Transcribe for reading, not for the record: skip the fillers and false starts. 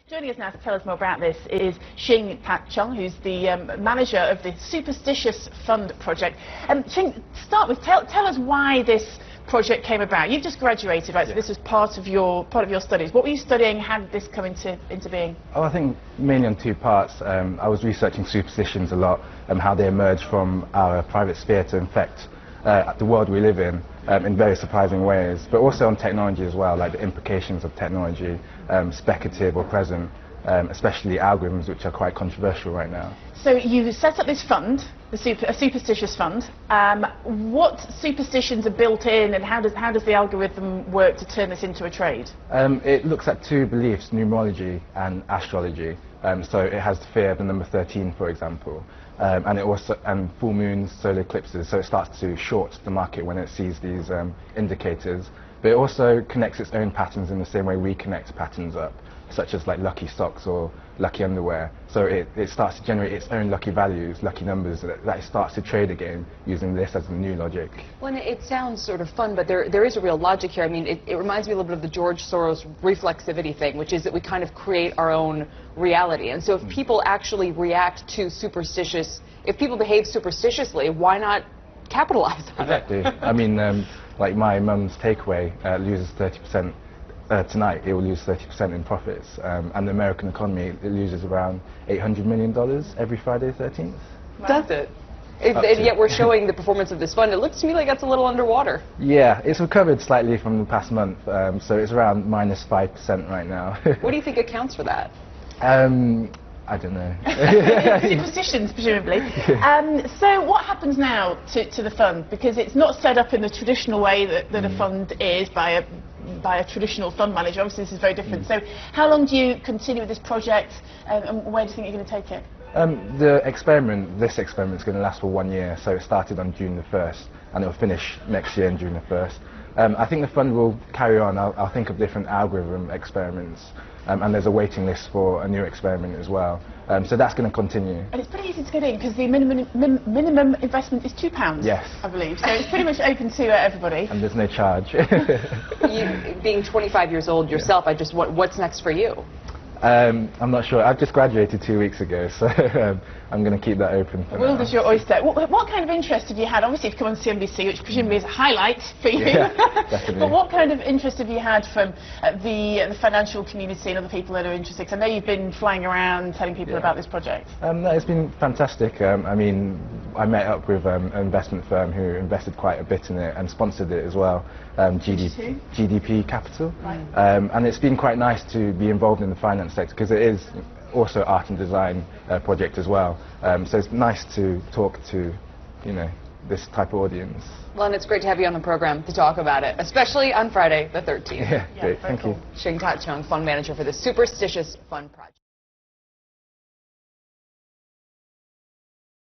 Joining us now to tell us more about this is Shing Chung, who's the manager of the Superstitious Fund project. Shing, to start with, tell us why this project came about. You've just graduated, right? So this was part of your studies. What were you studying? How did this come into being? Oh, I think mainly on two parts. I was researching superstitions a lot and how they emerge from our private sphere to infect the world we live in very surprising ways, but also on technology as well, like the implications of technology, speculative or present, especially algorithms, which are quite controversial right now. So you set up this fund, a superstitious fund. What superstitions are built in, and how does the algorithm work to turn this into a trade? It looks at two beliefs, numerology and astrology. So it has the fear of the number 13, for example, and it also full moons, solar eclipses. So it starts to short the market when it sees these indicators. But it also connects its own patterns in the same way we connect patterns up, such as like lucky socks or lucky underwear. So it starts to generate its own lucky values, lucky numbers, that it starts to trade again using this as a new logic. Well, it sounds sort of fun, but there is a real logic here. I mean, it reminds me a little bit of the George Soros reflexivity thing, which is that we kind of create our own reality. And so if people actually react to superstitious, if people behave superstitiously, why not capitalize on it? Exactly. I mean, like my mum's takeaway loses 30%. Tonight it will lose 30% in profits, and the American economy, it loses around $800 million every Friday the 13th. Wow. Does it? And yet we're showing the performance of this fund. It looks to me like that's a little underwater. Yeah, it's recovered slightly from the past month, so it's around minus 5% right now. What do you think accounts for that? I don't know. Superstitions, presumably. So what happens now to the fund? Because it's not set up in the traditional way that a fund is by a traditional fund manager. Obviously this is very different. So how long do you continue with this project, and where do you think you're going to take it? This experiment is going to last for 1 year, so it started on June the 1st and it will finish next year on June the 1st. I think the fund will carry on. I'll think of different algorithm experiments, and there's a waiting list for a new experiment as well. So that's going to continue. And it's pretty easy to get in because the minimum investment is £2, yes, I believe. So it's pretty much open to everybody. And there's no charge. You, being 25 years old yourself, yeah. What's next for you? I'm not sure. I've just graduated 2 weeks ago, so I'm going to keep that open for now. World is your oyster. What kind of interest have you had? Obviously, you've come on CNBC, which presumably is a highlight for you. Yeah, definitely. But what kind of interest have you had from the financial community and other people that are interested? 'Cause I know you've been flying around telling people about this project. No, it's been fantastic. I mean, I met up with an investment firm who invested quite a bit in it and sponsored it as well, GDP Capital. Right. And it's been quite nice to be involved in the finance sector because it is also art and design project as well. So it's nice to talk to, this type of audience. Well, and it's great to have you on the program to talk about it, especially on Friday the 13th. Yeah, great. Thank you. Shing Chung, fund manager for the Superstitious Fund project.